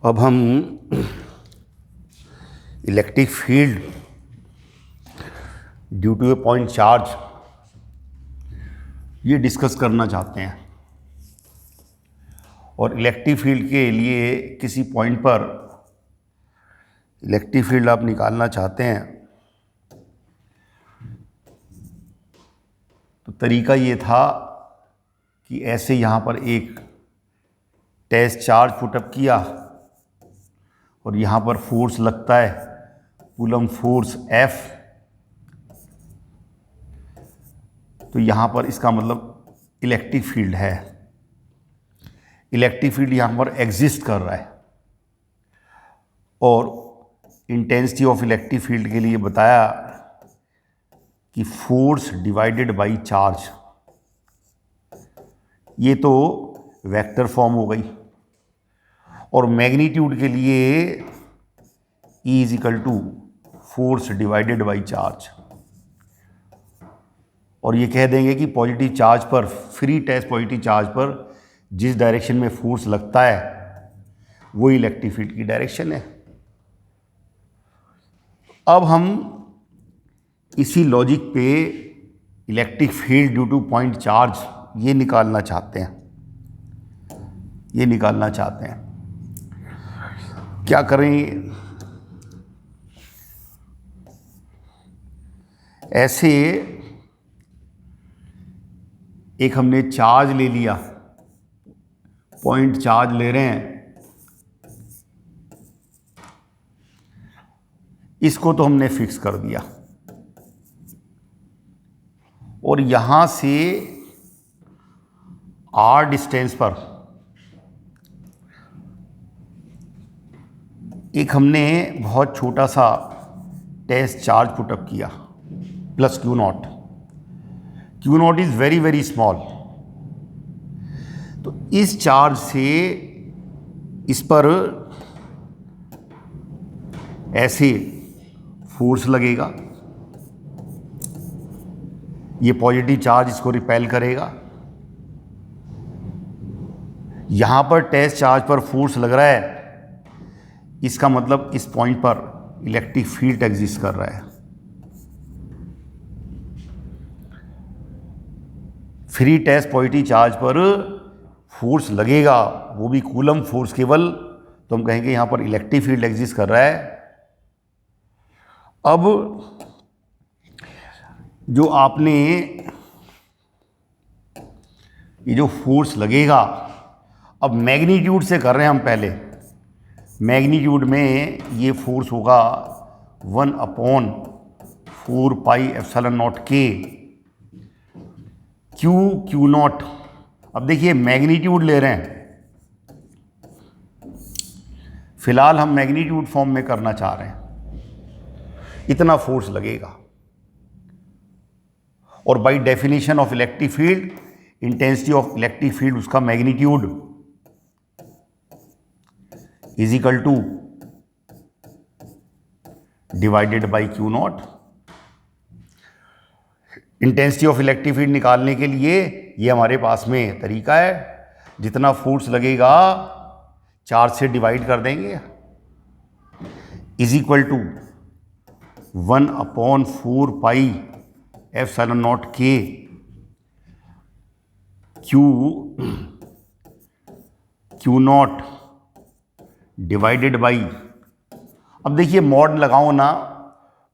अब हम electric field due to a point charge ये डिस्कस करना चाहते हैं। और इलेक्ट्रिक फील्ड के लिए किसी पॉइंट पर इलेक्ट्रिक फील्ड आप निकालना चाहते हैं तो तरीका ये था कि ऐसे यहाँ पर एक टेस्ट चार्ज पुटअप किया और यहाँ पर फोर्स लगता है कूलम फोर्स F। तो यहाँ पर इसका मतलब इलेक्ट्रिक फील्ड है, इलेक्ट्रिक फील्ड यहाँ पर एग्जिस्ट कर रहा है। और इंटेंसिटी ऑफ इलेक्ट्रिक फील्ड के लिए बताया कि फोर्स डिवाइडेड बाय चार्ज, ये तो वेक्टर फॉर्म हो गई। और मैग्नीट्यूड के लिए E is equal to force divided by charge. और ये कह देंगे कि पॉजिटिव चार्ज पर, फ्री टेस्ट पॉजिटिव चार्ज पर जिस डायरेक्शन में फोर्स लगता है वो इलेक्ट्रिक फील्ड की डायरेक्शन है। अब हम इसी लॉजिक पे electric field due two point charge ये निकालना चाहते हैं, ये निकालना चाहते हैं। क्या करें? ऐसे एक हमने चार्ज ले लिया, पॉइंट चार्ज ले रहे हैं, इसको तो हमने फिक्स कर दिया। और यहां से R डिस्टेंस पर एक हमने बहुत छोटा सा टेस्ट चार्ज पुटअप किया plus Q not. Q not is very very small. तो इस चार्ज से इस पर ऐसे फोर्स लगेगा, ये पॉजिटिव चार्ज इसको रिपेल करेगा। यहां पर टेस्ट चार्ज पर फोर्स लग रहा है, इसका मतलब इस पॉइंट पर इलेक्ट्रिक फील्ड एग्जिस्ट कर रहा है। फ्री टेस्ट पॉजिटिव चार्ज पर फोर्स लगेगा, वो भी कूलम फोर्स केवल, तो हम कहेंगे यहां पर इलेक्ट्रिक फील्ड एग्जिस्ट कर रहा है। अब जो आपने ये जो फोर्स लगेगा, अब मैग्नीट्यूड से कर रहे हैं हम। पहले मैग्नीट्यूड में ये फोर्स होगा 1/4 pi epsilon naught K Q not. अब देखिए मैग्नीट्यूड ले रहे हैं, फिलहाल हम मैग्नीट्यूड फॉर्म में करना चाह रहे हैं। इतना फोर्स लगेगा और by definition of electric field, intensity of electric field उसका magnitude is equal to divided by Q naught. Intensity of electric field निकालने के लिए ये हमारे पास में तरीका है, जितना फोर्स लगेगा चार्ज से डिवाइड कर देंगे, is equal to 1/4 pi epsilon naught K Q naught divided by. अब देखिए मॉड लगाओ ना,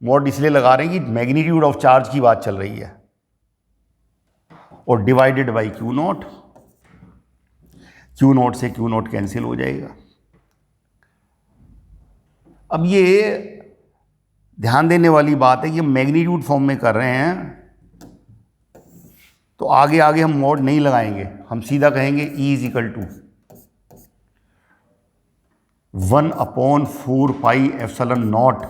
मॉड इसलिए लगा रहे हैं कि मैग्नीट्यूड ऑफ चार्ज की बात चल रही है, और divided by Q not. Q not से Q नॉट कैंसिल हो जाएगा। अब ये ध्यान देने वाली बात है कि हम मैग्नीट्यूड फॉर्म में कर रहे हैं, तो आगे आगे हम मॉड नहीं लगाएंगे, हम सीधा कहेंगे E is equal to 1/4 pi epsilon naught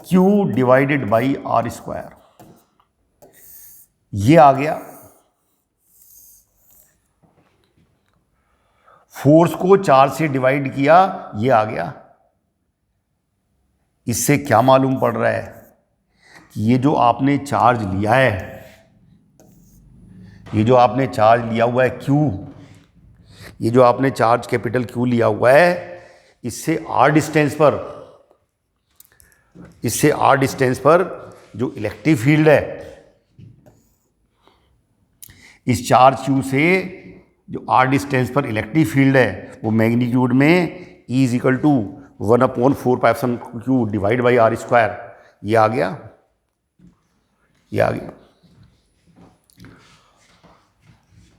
Q divided by R square. ये आ गया। फोर्स को चार्ज से डिवाइड किया, ये आ गया। इससे क्या मालूम पड़ रहा है कि ये जो आपने चार्ज लिया है, ये जो आपने चार्ज लिया हुआ है Q, ये जो आपने चार्ज कैपिटल क्यू लिया हुआ है, इससे आर डिस्टेंस पर जो इलेक्ट्रिक फील्ड है, इस चार्ज क्यू से जो आर डिस्टेंस पर इलेक्ट्रिक फील्ड है वो मैग्नीट्यूड में E is equal to 1/4π divide by are square, ये आ गया।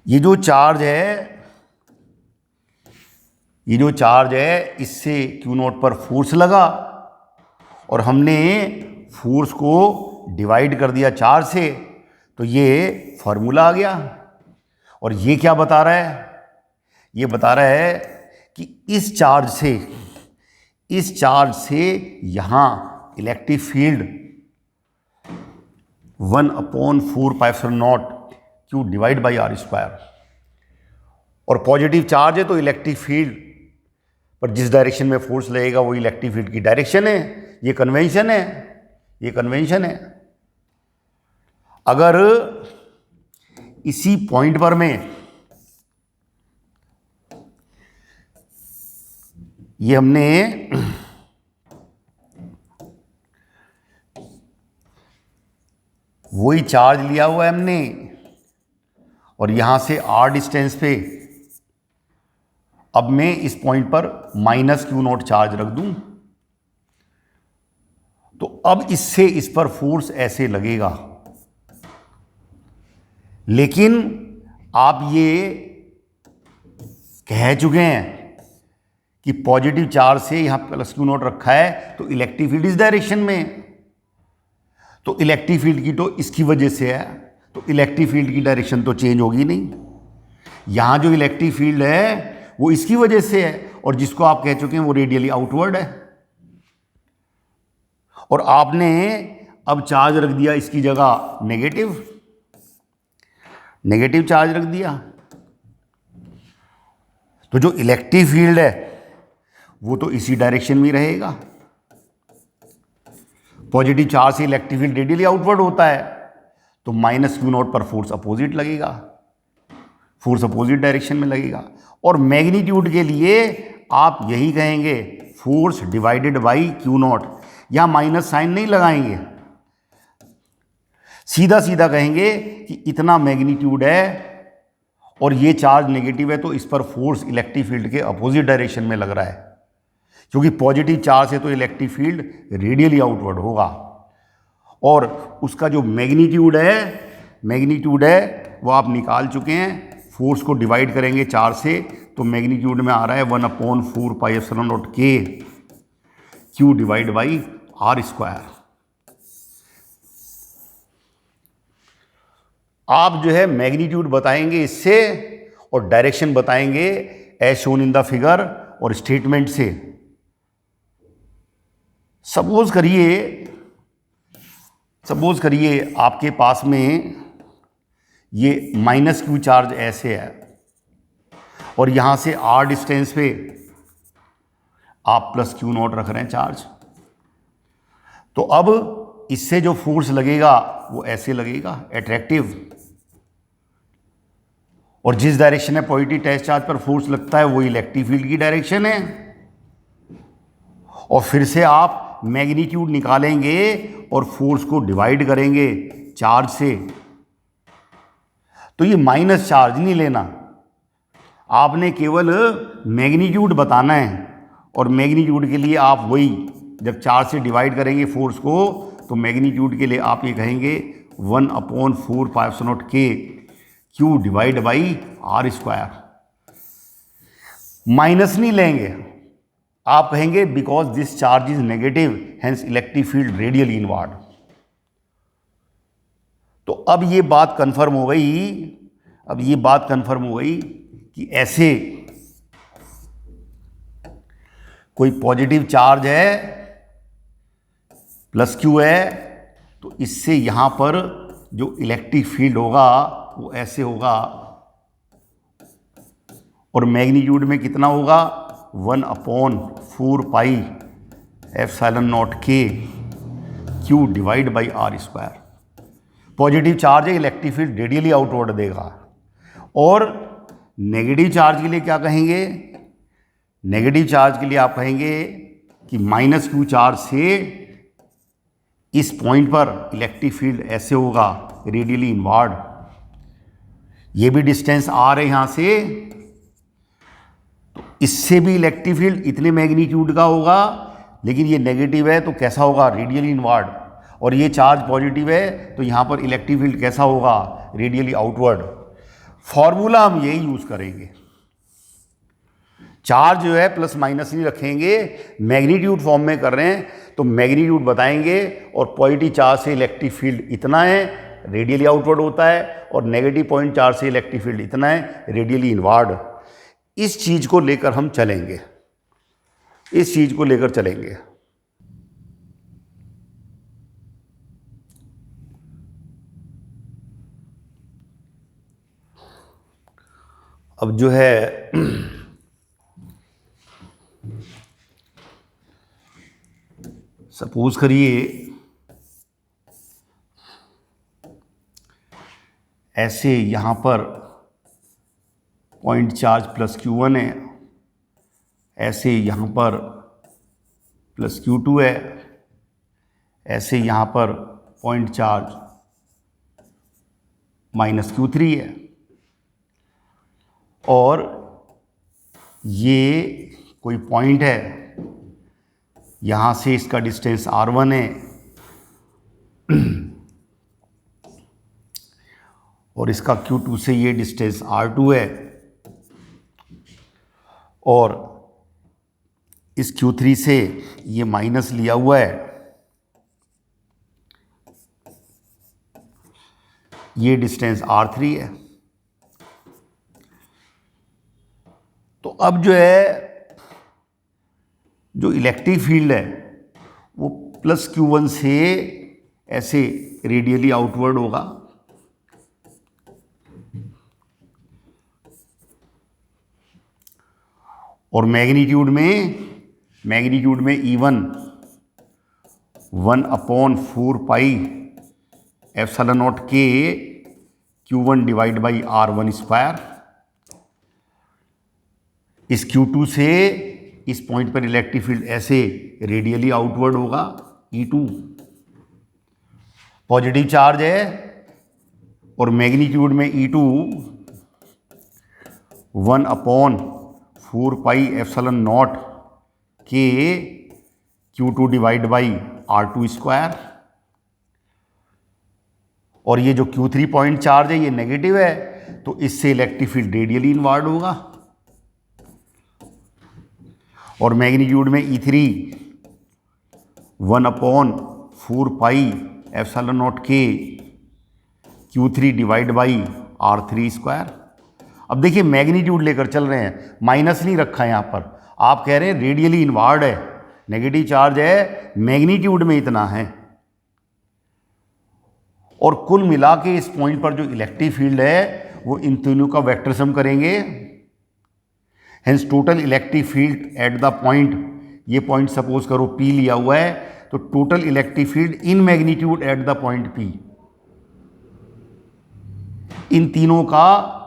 ये जो चार्ज है इससे क्यू नॉट पर फोर्स लगा और हमने फोर्स को डिवाइड कर दिया चार्ज से, तो ये फॉर्मूला आ गया। और ये क्या बता रहा है? ये बता रहा है कि इस चार्ज से यहां electric field 1/4π0 divide by are square, और पॉजिटिव चार्ज है तो इलेक्ट्रिक फील्ड पर जिस डायरेक्शन में फोर्स लगेगा वो इलेक्ट्रिक फील्ड की डायरेक्शन है। ये कन्वेंशन है। अगर इसी पॉइंट पर में ये हमने वही चार्ज लिया हुआ है हमने, और यहां से आर डिस्टेंस पे अब मैं इस पॉइंट पर -Q0 चार्ज रख दूं, तो अब इससे इस पर फोर्स ऐसे लगेगा। लेकिन आप ये कह चुके हैं कि पॉजिटिव चार्ज से यहां +Q0 रखा है तो इलेक्ट्रिक फील्ड इस डायरेक्शन में, तो इलेक्ट्रिक फील्ड की तो इसकी वजह से है, तो इलेक्ट्रिक फील्ड की डायरेक्शन तो चेंज होगी नहीं। यहां जो इलेक्ट्रिक फील्ड है वो इसकी वजह से है, और जिसको आप कह चुके हैं वो रेडियली आउटवर्ड है। और आपने अब चार्ज रख दिया इसकी जगह नेगेटिव चार्ज रख दिया, तो जो इलेक्ट्रिक फील्ड है वो तो इसी डायरेक्शन में रहेगा। पॉजिटिव चार्ज से इलेक्ट्रिक फील्ड रेडियली आउटवर्ड होता है, तो -Q0 पर फोर्स अपोजिट लगेगा, फोर्स अपोजिट डायरेक्शन में लगेगा। और मैग्नीट्यूड के लिए आप यही कहेंगे, फोर्स डिवाइडेड बाई Q0। यहां माइनस साइन नहीं लगाएंगे, सीधा सीधा कहेंगे कि इतना मैग्नीट्यूड है और ये चार्ज नेगेटिव है, तो इस पर फोर्स इलेक्ट्रिक फील्ड के अपोजिट डायरेक्शन में लग रहा है, क्योंकि पॉजिटिव चार्ज है तो इलेक्ट्रिक फील्ड रेडियली आउटवर्ड होगा। और उसका जो मैग्नीट्यूड है वो आप निकाल चुके हैं। फोर्स को डिवाइड करेंगे 4 से, तो मैग्नीट्यूड में आ रहा है 1/4π0 Q divide by are square. आप जो है मैग्नीट्यूड बताएंगे इससे और डायरेक्शन बताएंगे as shown in the figure और स्टेटमेंट से। सपोज करिए आपके पास में ये -Q चार्ज ऐसे है और यहां से R डिस्टेंस पे आप +Q0 रख रहे हैं चार्ज, तो अब इससे जो फोर्स लगेगा वो ऐसे लगेगा, अट्रैक्टिव। और जिस डायरेक्शन में पॉजिटिव टेस्ट चार्ज पर फोर्स लगता है वो इलेक्ट्रिक फील्ड की डायरेक्शन है। और फिर से आप मैग्नीट्यूड निकालेंगे और फोर्स को डिवाइड करेंगे चार्ज से, तो ये माइनस चार्ज नहीं लेना, आपने केवल मैग्नीट्यूड बताना है। और मैग्नीट्यूड के लिए आप वही, जब चार्ज से डिवाइड करेंगे फोर्स को, तो मैग्नीट्यूड के लिए आप ये कहेंगे 1/4π0 Q divide by are square. Minus नहीं लेंगे, आप कहेंगे because this charge is negative hence electric field radially inward. तो अब ये बात कंफर्म हो गई कि ऐसे कोई पॉजिटिव चार्ज है +Q है, तो इससे यहां पर जो इलेक्ट्रिक फील्ड होगा वो ऐसे होगा, और मैग्नीट्यूड में कितना होगा 1/4πε0 Q divide by are square. Positive charge है, इलेक्ट्रिक फील्ड रेडियली आउटवर्ड देगा। और नेगेटिव चार्ज के लिए क्या कहेंगे? नेगेटिव चार्ज के लिए आप कहेंगे कि माइनस क्यू चार्ज से इस पॉइंट पर इलेक्ट्रिक फील्ड ऐसे होगा, रेडियली इनवार्ड। ये भी डिस्टेंस आर है यहाँ से, तो इससे भी इलेक्ट्रिक फील्ड इतने मैग्नीट्यूड का होगा, लेकिन ये नेगेटिव है तो कैसा होगा? Radially inward. और ये चार्ज पॉजिटिव है तो यहाँ पर इलेक्ट्रिक फील्ड कैसा होगा? Radially outward. फॉर्मूला हम यही यूज़ करेंगे। चार्ज जो है प्लस माइनस नहीं रखेंगे, मैग्नीट्यूड फॉर्म में कर रहे हैं तो मैग्नीट्यूड बताएंगे, और पॉजिटिव चार्ज से इलेक्ट्रिक फील्ड इतना है, रेडियली आउटवर्ड होता है, और नेगेटिव पॉइंट चार्ज से इलेक्ट्रिक फील्ड इतना है, रेडियली इनवार्ड। इस चीज़ को लेकर हम चलेंगे, इस चीज़ को लेकर चलेंगे। अब जो है सपोज करिए ऐसे यहाँ पर पॉइंट चार्ज प्लस Q1 है, ऐसे यहाँ पर प्लस Q2 है, ऐसे यहाँ पर पॉइंट चार्ज माइनस Q3 है, और ये कोई पॉइंट है, यहाँ से इसका डिस्टेंस R1 है, और इसका Q2 से ये डिस्टेंस R2 है, और इस Q3 से ये माइनस लिया हुआ है, ये डिस्टेंस R3 है। तो अब जो है जो इलेक्ट्रिक फील्ड है वो प्लस Q1 से ऐसे रेडियली आउटवर्ड होगा, और मैग्नीट्यूड में E1 1/4 epsilon naught K Q1 divide by R1 square. इस Q2 से इस पॉइंट पर इलेक्ट्रिक फील्ड ऐसे रेडियली आउटवर्ड होगा, E2 पॉजिटिव चार्ज है, और मैग्नीट्यूड में E2 1/4 epsilon naught K Q2 divide by R2 square. और ये जो Q3 पॉइंट चार्ज है ये नेगेटिव है, तो इससे इलेक्ट्रिक फील्ड रेडियली इनवार्ड होगा, और मैग्नीट्यूड में E3 1/4 epsilon naught K Q3 divide by R3 square. अब देखिए मैग्नीट्यूड लेकर चल रहे हैं, माइनस नहीं रखा है यहाँ पर। आप कह रहे हैं रेडियली इनवार्ड है, नेगेटिव चार्ज है, मैग्नीट्यूड में इतना है, और कुल मिला के इस पॉइंट पर जो इलेक्ट्रिक फील्ड है वो इन तीनों का वेक्टर सम करेंगे। Hence total electric field at the point, ये पॉइंट सपोज करो P लिया हुआ है, तो total electric field in magnitude eight the point P, इन तीनों का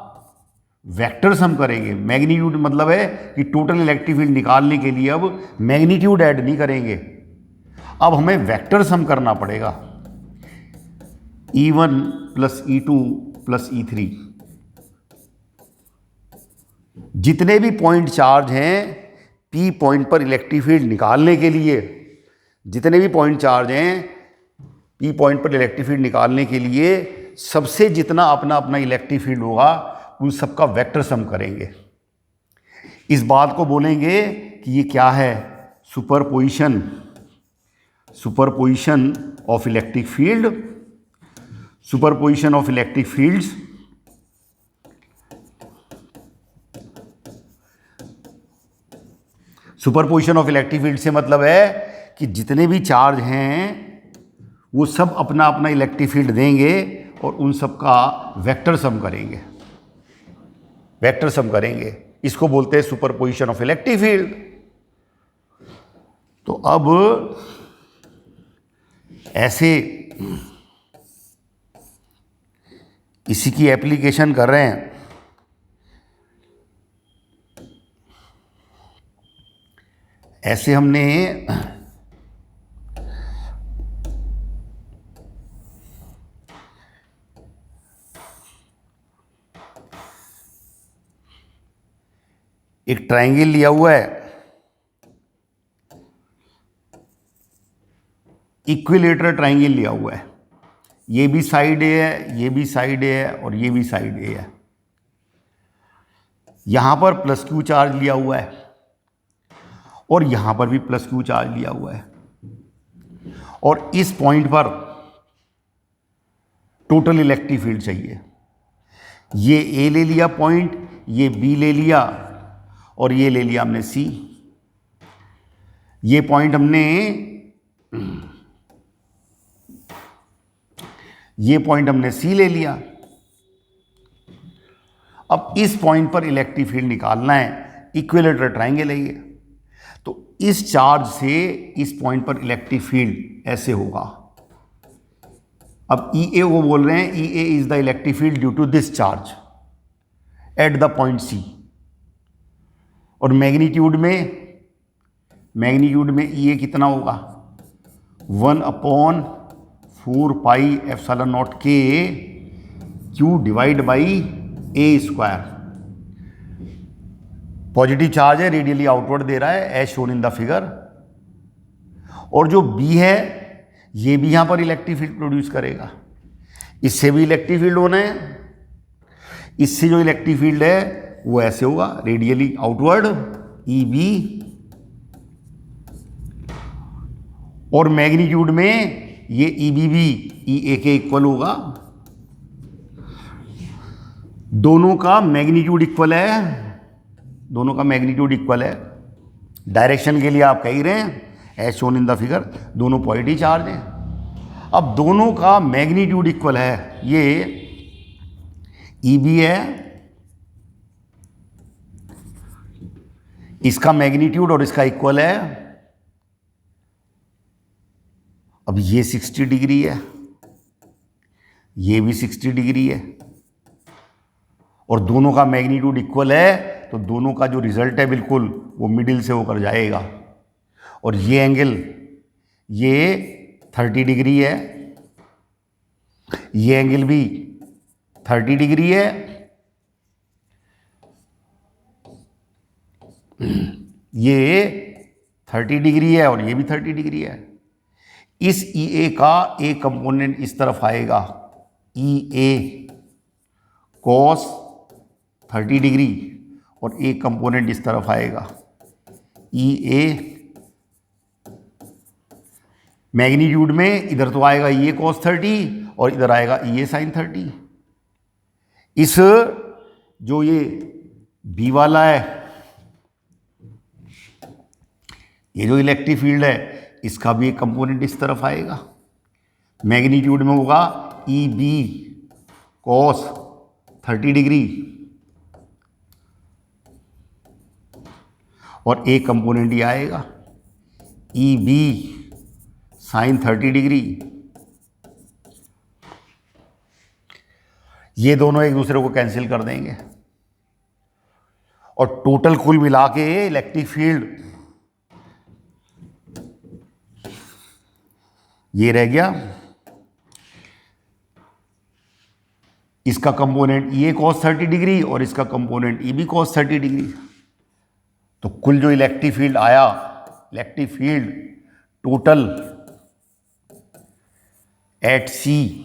वेक्टर सम करेंगे। मैग्नीट्यूड मतलब है कि टोटल इलेक्ट्रिक फील्ड निकालने के लिए अब मैग्नीट्यूड ऐड नहीं करेंगे, अब हमें वेक्टर सम करना पड़ेगा। E1 plus E2 plus E3, जितने भी पॉइंट चार्ज हैं P पॉइंट पर इलेक्ट्रिक फील्ड निकालने के लिए, जितने भी पॉइंट चार्ज हैं P पॉइंट पर इलेक्ट्रिक फील्ड निकालने के लिए, सबसे जितना अपना अपना इलेक्ट्रिक फील्ड होगा उन सबका वेक्टर सम करेंगे। इस बात को बोलेंगे कि ये क्या है? Superposition, superposition of electric field, superposition of electric fields. Superposition of electric field से मतलब है कि जितने भी चार्ज हैं वो सब अपना अपना इलेक्ट्रिक फील्ड देंगे और उन सब का वेक्टर सम करेंगे, वेक्टर सम करेंगे। इसको बोलते हैं सुपरपोजिशन ऑफ इलेक्ट्रिक फील्ड। तो अब ऐसे इसी की एप्लीकेशन कर रहे हैं। ऐसे हमने एक ट्रायंगल लिया हुआ है, इक्विलेटरल ट्रायंगल लिया हुआ है, ये भी साइड ए है, ये भी साइड ए है और ये भी साइड ए है। यहां पर प्लस क्यू चार्ज लिया हुआ है और यहां पर भी प्लस क्यू चार्ज लिया हुआ है, और इस पॉइंट पर टोटल इलेक्ट्रिक फील्ड चाहिए। ये ए ले लिया पॉइंट, ये बी ले लिया और ये ले लिया हमने सी। ये पॉइंट हमने सी ले लिया। अब इस पॉइंट पर इलेक्ट्रिक फील्ड निकालना है, इक्विलेटरल ट्रायंगल है ये, तो इस चार्ज से इस पॉइंट पर इलेक्ट्रिक फील्ड ऐसे होगा। अब ई ए वो बोल रहे हैं, e a is the electric field due to this charge at the point c, और मैग्नीट्यूड में ई ए कितना होगा, 1/4 पाई एप्सिलॉन नॉट के q divide by a square. Positive charge है, रेडियली आउटवर्ड दे रहा है as shown in the figure, और जो बी है ये भी यहां पर इलेक्ट्रिक फील्ड प्रोड्यूस करेगा, इससे भी इलेक्ट्रिक फील्ड होना है। इससे जो इलेक्ट्रिक फील्ड है वो ऐसे होगा, रेडियली आउटवर्ड ई बी, और मैग्नीट्यूड में ये ई बी भी ई ए के इक्वल होगा। दोनों का मैग्नीट्यूड इक्वल है, दोनों का मैग्नीट्यूड इक्वल है। डायरेक्शन के लिए आप कह ही रहे हैं as shown in the figure, दोनों पॉजिटिव चार्ज हैं। अब दोनों का मैग्नीट्यूड इक्वल है, ये ई बी है, इसका मैग्नीट्यूड और इसका इक्वल है। अब ये 60 डिग्री है, ये भी 60 डिग्री है, और दोनों का मैग्नीट्यूड इक्वल है, तो दोनों का जो रिजल्ट है बिल्कुल वो मिडिल से होकर जाएगा। और ये एंगल ये 30 डिग्री है, ये एंगल भी 30 डिग्री है, ये 30 डिग्री है और ये भी 30 डिग्री है। इस ई ए का एक कंपोनेंट इस तरफ आएगा, ई ए कॉस 30 डिग्री, और एक कंपोनेंट इस तरफ आएगा, ई ए मैग्नीट्यूड में इधर तो आएगा ई ए कॉस 30 और इधर आएगा ई ए साइन 30। इस जो ये बी वाला है, ये जो इलेक्ट्रिक फील्ड है, इसका भी एक कंपोनेंट इस तरफ आएगा, मैग्नीट्यूड में होगा ई बी कॉस 30 डिग्री, और एक कंपोनेंट ये आएगा ई बी साइन 30 डिग्री। ये दोनों एक दूसरे को कैंसिल कर देंगे, और टोटल कुल मिला के इलेक्ट्रिक फील्ड ये रह गया, इसका component e a cos 30 degree और इसका component e b cos 30 degree. तो कुल जो इलेक्ट्रिक फील्ड आया, electric field total at c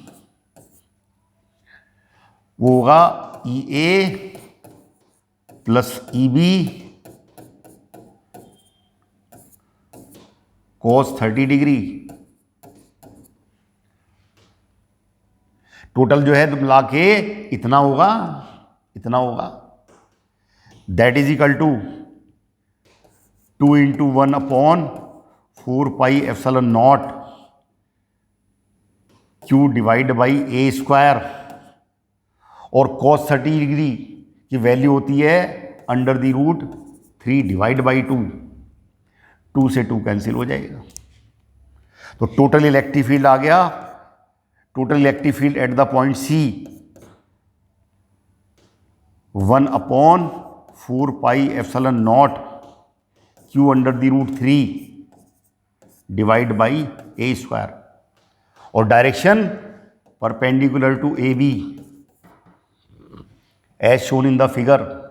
वो होगा e a plus e b cos 30 degree. Total जो है तो मिला के इतना होगा, that is equal to 2 × 1/4 pi epsilon naught q divide by a square, और cos 30 डिग्री की वैल्यू होती है √3 डिवाइड बाई 2, 2 से 2 कैंसिल हो जाएगा। तो टोटल इलेक्ट्रिक फील्ड आ गया, total electric field at the point c 1/4 pi epsilon naught Q/√3 divide by a square, और direction perpendicular to a b as shown in the figure.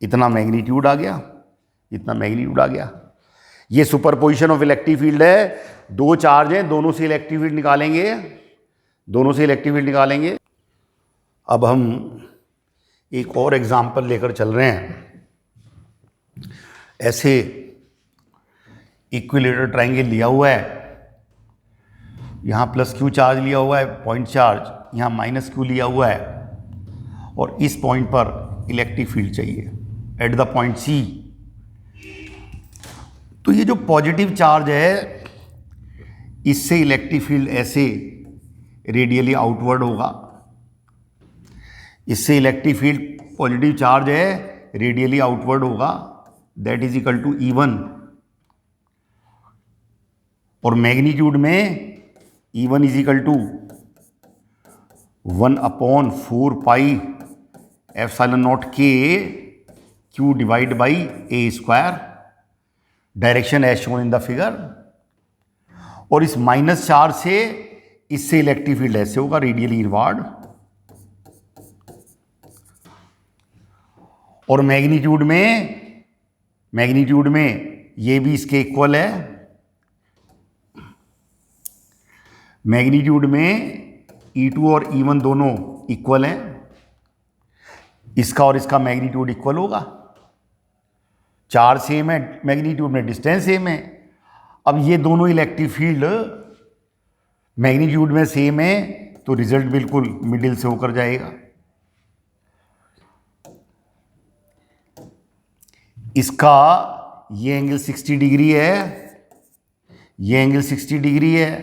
इतना magnitude आ गया, इतना मैग्नीट्यूड आ गया। ये सुपरपोजिशन ऑफ इलेक्ट्रिक फील्ड है। दो चार्ज हैं, दोनों से इलेक्ट्रिक फील्ड निकालेंगे, दोनों से इलेक्ट्रिक फील्ड निकालेंगे। अब हम एक और एग्जांपल लेकर चल रहे हैं। ऐसे इक्विलेटरल ट्रायंगल लिया हुआ है, यहाँ +Q चार्ज लिया हुआ है, पॉइंट चार्ज, यहाँ -Q लिया हुआ है, और इस पॉइंट पर इलेक्ट्रिक फील्ड चाहिए एट द पॉइंट C। तो ये जो पॉजिटिव चार्ज है, इससे इलेक्ट्रिक फील्ड ऐसे रेडियली आउटवर्ड होगा। इससे इलेक्ट्रिक फील्ड, पॉजिटिव चार्ज है, रेडियली आउटवर्ड होगा, that is equal to E1। और मैग्नीट्यूड में E1 is equal to 1/4πε0 K Q divide by a square, direction as shown in the figure. और इस minus charge से इससे इलेक्ट्रिक फील्ड ऐसे होगा, रेडियली इनवर्ड। और मैग्नीट्यूड में ये भी इसके इक्वल है। मैग्नीट्यूड में E2 और E1 दोनों इक्वल हैं। इसका और इसका मैग्नीट्यूड इक्वल होगा। चार्ज सेम है, मैग्नीट्यूड में डिस्टेंस सेम है। अब ये दोनों इलेक्ट्रिक फील्ड मैग्नीट्यूड में सेम है, तो रिजल्ट बिल्कुल मिडिल से होकर जाएगा। इसका ये एंगल 60 डिग्री है, ये एंगल 60 डिग्री है,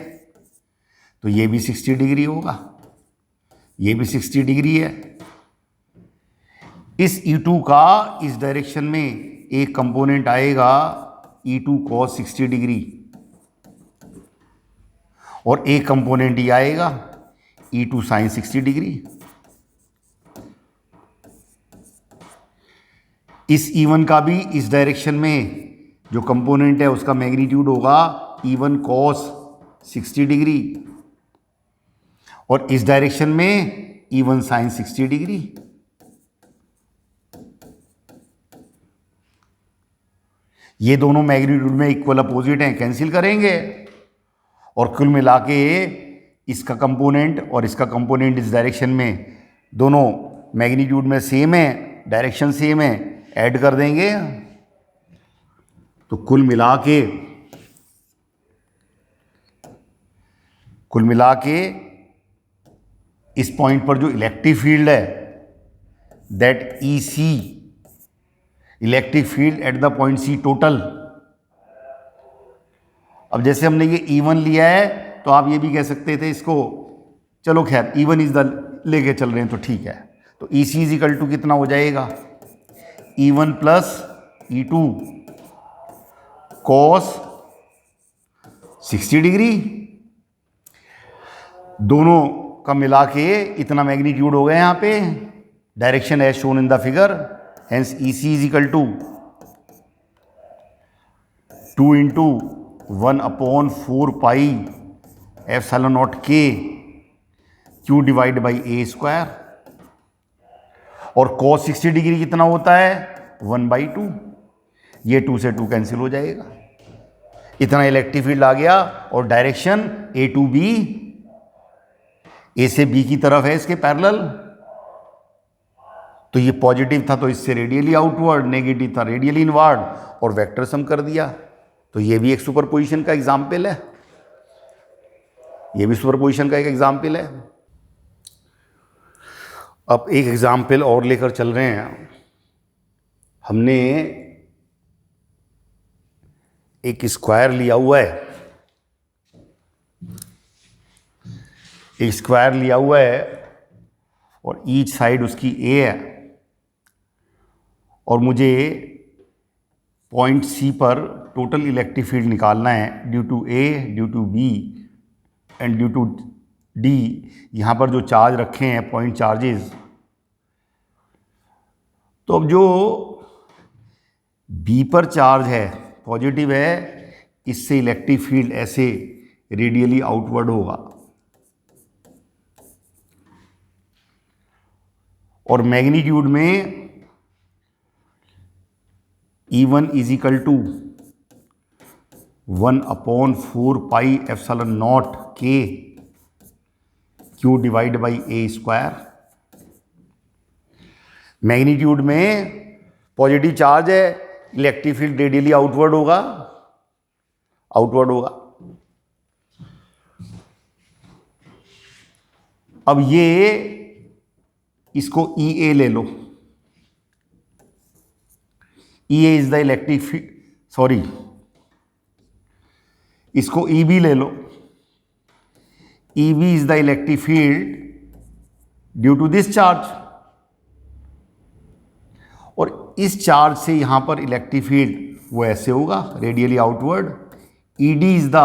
तो ये भी 60 डिग्री होगा, ये भी 60 डिग्री है। इस E2 का इस डायरेक्शन में एक कंपोनेंट आएगा E2 cos 60 डिग्री, और एक कंपोनेंट ही आएगा E2 sin 60 डिग्री। इस E1 का भी इस डायरेक्शन में जो कंपोनेंट है उसका मैग्नीट्यूड होगा E1 cos 60 डिग्री, और इस डायरेक्शन में E1 sin 60 डिग्री। ये दोनों मैग्नीट्यूड में इक्वल अपोजिट हैं, कैंसिल करेंगे, और कुल मिला के इसका कंपोनेंट और इसका कंपोनेंट इस डायरेक्शन में दोनों मैग्नीट्यूड में सेम है, डायरेक्शन सेम है, ऐड कर देंगे, तो कुल मिला के इस पॉइंट पर जो इलेक्ट्रिक फील्ड है, that EC, electric field at the point C total. अब जैसे हमने ये E1 लिया है, तो आप ये भी कह सकते थे इसको, चलो खैर E1 इज द लेके चल रहे हैं तो ठीक है। तो EC इज इक्वल टू कितना हो जाएगा, E1 plus E2 cos 60 degree, दोनों का मिला के इतना मैग्नीट्यूड हो गया यहाँ पे, direction as shown in the figure. Hence EC is equal to 2 into 1/4πε0 K Q divide by a square, और cos 60 डिग्री कितना होता है 1/2, ये 2 से 2 कैंसिल हो जाएगा। इतना इलेक्ट्रिक फील्ड आ गया, और direction A to B, A से B की तरफ है इसके पैरेलल। तो ये पॉजिटिव था तो इससे रेडियली आउटवर्ड, नेगेटिव था रेडियली इनवर्ड, और वेक्टर सम कर दिया। तो ये भी एक सुपरपोजिशन का एग्जाम्पल है, ये भी सुपरपोजिशन का एक एग्जाम्पल है। अब एक एग्जाम्पल और लेकर चल रहे हैं। हमने एक स्क्वायर लिया हुआ है, एक स्क्वायर लिया हुआ है, और ईच साइड उसकी A है, और मुझे पॉइंट C पर टोटल इलेक्ट्रिक फील्ड निकालना है due to A, due to B and due to D। यहाँ पर जो चार्ज रखे हैं पॉइंट चार्जेस, तो अब जो B पर चार्ज है पॉजिटिव है, इससे इलेक्ट्रिक फील्ड ऐसे रेडियली आउटवर्ड होगा। और मैग्नीट्यूड में E1 is equal to 1/4πε0 K Q divide by a square. Magnitude में पॉजिटिव चार्ज है, इलेक्ट्रिक फील्ड रेडियली आउटवर्ड होगा, अब ये इसको EA ले लो, EA is the electric field, sorry इसको EB ले लो, EB is the electric field due to this charge, और इस चार्ज से यहां पर इलेक्ट्रिक फील्ड वो ऐसे होगा radially outward. ED is the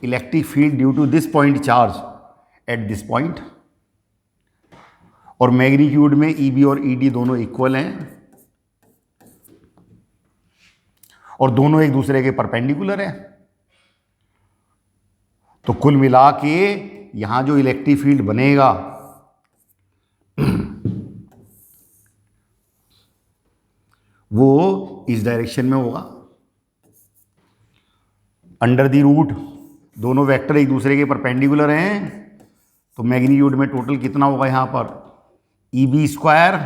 electric field due to this point charge at this point, और मैग्नीट्यूड में EB और ED दोनों इक्वल हैं और दोनों एक दूसरे के परपेंडिकुलर हैं। तो कुल मिला के यहां जो इलेक्ट्रिक फील्ड बनेगा वो इस डायरेक्शन में होगा। अंडर दी रूट दोनों वेक्टर एक दूसरे के परपेंडिकुलर हैं, तो मैग्नीट्यूड में टोटल कितना होगा यहां पर EB square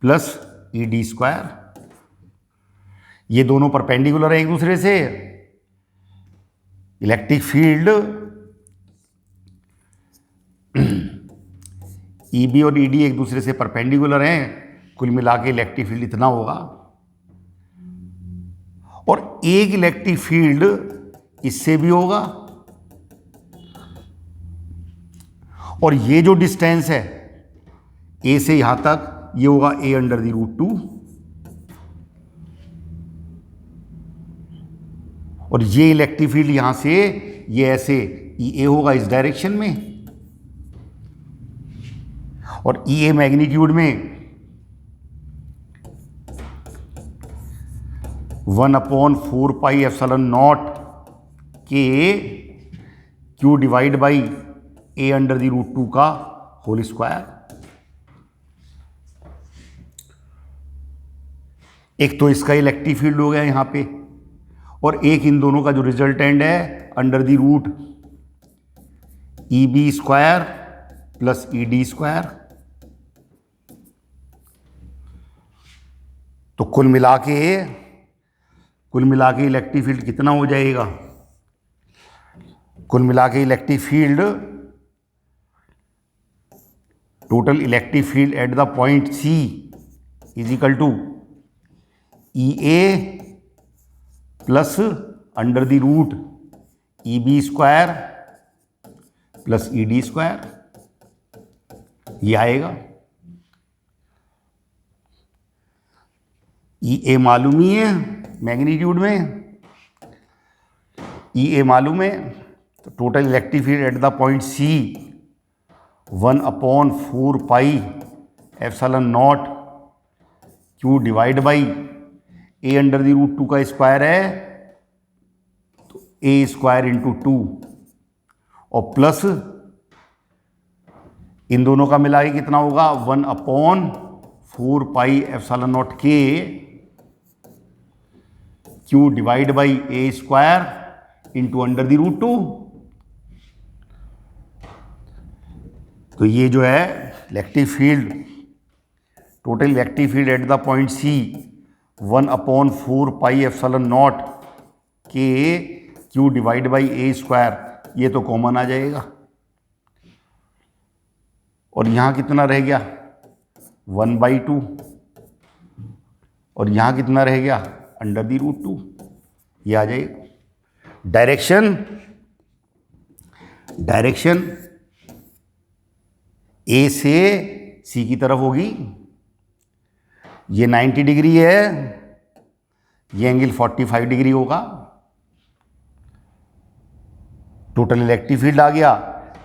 plus ED square. ये दोनों परपेंडिकुलर है एक दूसरे से, इलेक्ट्रिक फील्ड EB और ED एक दूसरे से परपेंडिकुलर हैं, कुल मिला के इलेक्ट्रिक फील्ड इतना होगा। और एक इलेक्ट्रिक फील्ड इससे भी होगा, और ये जो डिस्टेंस है A से यहां तक ये होगा A√2, और ये इलेक्ट्रिक फील्ड यहां से ये ऐसे EA होगा इस डायरेक्शन में, और EA मैग्नीट्यूड में 1/4πε0 K Q divide by A√2 का होल स्क्वायर। एक तो इसका इलेक्ट्रिक फील्ड हो गया यहां पे, और एक इन दोनों का जो रिजल्टेंट है under the root EB square plus ED square. तो कुल मिला के इलेक्ट्रिक फील्ड कितना हो जाएगा, कुल मिला के electric field total electric field at the point C is equal to EA plus under the root EB square plus ED square, ये आएगा। EA मालूम ही है मैग्नीट्यूड में, EA मालूम है, तो total electric field at the point C 1/4πε0 Q divide by A√2 का square है, तो A स्क्वायर इंटू 2, और प्लस इन दोनों का मिला के कितना होगा 1/4πε0 K Q divide by A square into √2। तो ये जो है electric field, total electric field at the point C 1/4πε0 K Q divide by A square, ये तो कॉमन आ जाएगा, और यहां कितना रह गया 1/2, और यहां कितना रह गया √2, ये आ जाएगा। डायरेक्शन A से C की तरफ होगी, ये 90 डिग्री है, ये एंगल 45 डिग्री होगा। टोटल इलेक्ट्रिक फील्ड आ गया,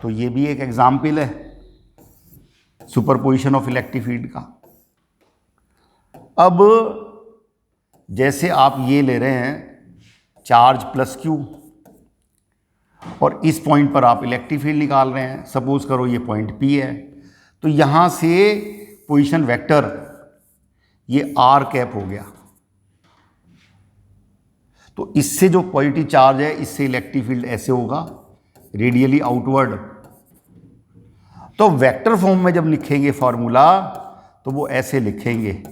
तो ये भी एक एग्जाम्पल है सुपरपोजिशन ऑफ इलेक्ट्रिक फील्ड का। अब जैसे आप ये ले रहे हैं चार्ज प्लस क्यू और इस पॉइंट पर आप इलेक्ट्रिक फील्ड निकाल रहे हैं, सपोज करो ये पॉइंट पी है, तो यहाँ से पोजीशन वेक्टर ये आर कैप हो गया। तो इससे जो पॉजिटिव चार्ज है इससे इलेक्ट्रिक फील्ड ऐसे होगा रेडियली आउटवर्ड। तो वेक्टर फॉर्म में जब लिखेंगे फॉर्मूला तो वो ऐसे लिखेंगे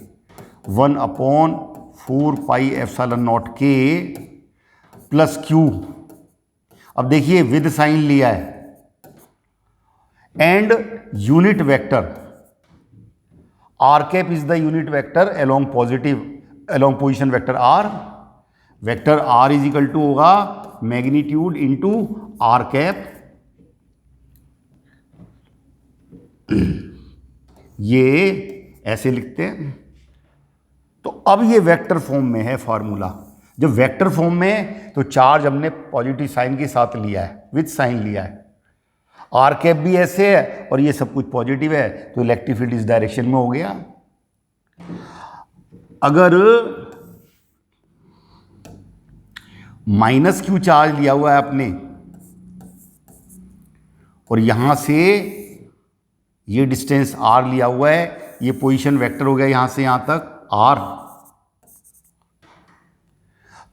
1/4πε0 के प्लस क्यू। अब देखिए विद साइन लिया है and unit vector R cap is the unit vector along position vector R. Vector R is equal to होगा मैग्नीट्यूड इनटू आर कैप। ये ऐसे लिखते हैं। तो अब ये वेक्टर फॉर्म में है फॉर्मूला। जब वेक्टर फॉर्म में तो चार्ज हमने पॉजिटिव साइन के साथ लिया है, विद साइन लिया है, आर कैप भी ऐसे है और ये सब कुछ पॉजिटिव है, तो इलेक्ट्रिक फील्ड इस डायरेक्शन में हो गया। अगर माइनस क्यू चार्ज लिया हुआ है आपने और यहां से ये डिस्टेंस आर लिया हुआ है, ये पोजीशन वेक्टर हो गया यहां से यहां तक आर।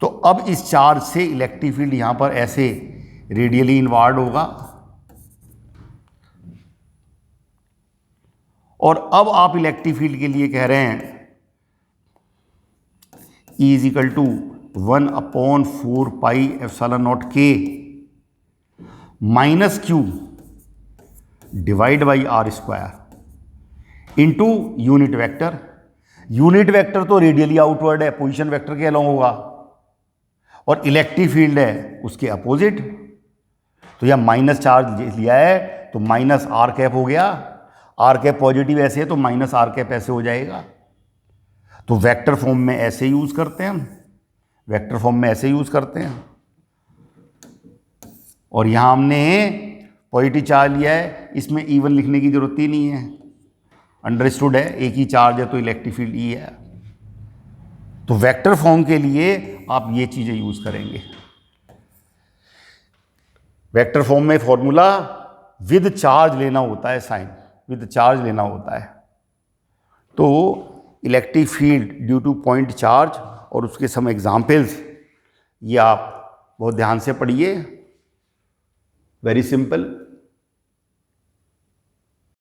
तो अब इस चार्ज से इलेक्ट्रिक फील्ड यहां पर ऐसे रेडियली इनवार्ड होगा और अब आप इलेक्ट्रिक फील्ड के लिए कह रहे हैं E इज इक्वल टू 1/4πε0 के minus Q divide by are square into unit vector. Unit vector तो रेडियली आउटवर्ड है, पोजीशन वेक्टर के अलोंग होगा, और इलेक्ट्रिक फील्ड है उसके अपोजिट। तो यह माइनस चार्ज लिया है तो माइनस आर कैप हो गया, आर कैप पॉजिटिव ऐसे है तो माइनस आर कैप ऐसे हो जाएगा। तो वेक्टर फॉर्म में ऐसे यूज करते हैं हम, वेक्टर फॉर्म में ऐसे यूज करते हैं। और यहां हमने पॉजिटिव चार्ज लिया है, इसमें इवन लिखने की जरूरत ही नहीं है, अंडरस्टूड है, एक ही चार्ज है तो इलेक्ट्रिक फील्ड ई है। तो वेक्टर फॉर्म के लिए आप ये चीजें यूज करेंगे। वेक्टर फॉर्म में फॉर्मूला विद चार्ज लेना होता है, साइन विद चार्ज लेना होता है। तो electric field due two point charge और उसके सम एग्जाम्पल्स ये आप बहुत ध्यान से पढ़िए, वेरी सिंपल।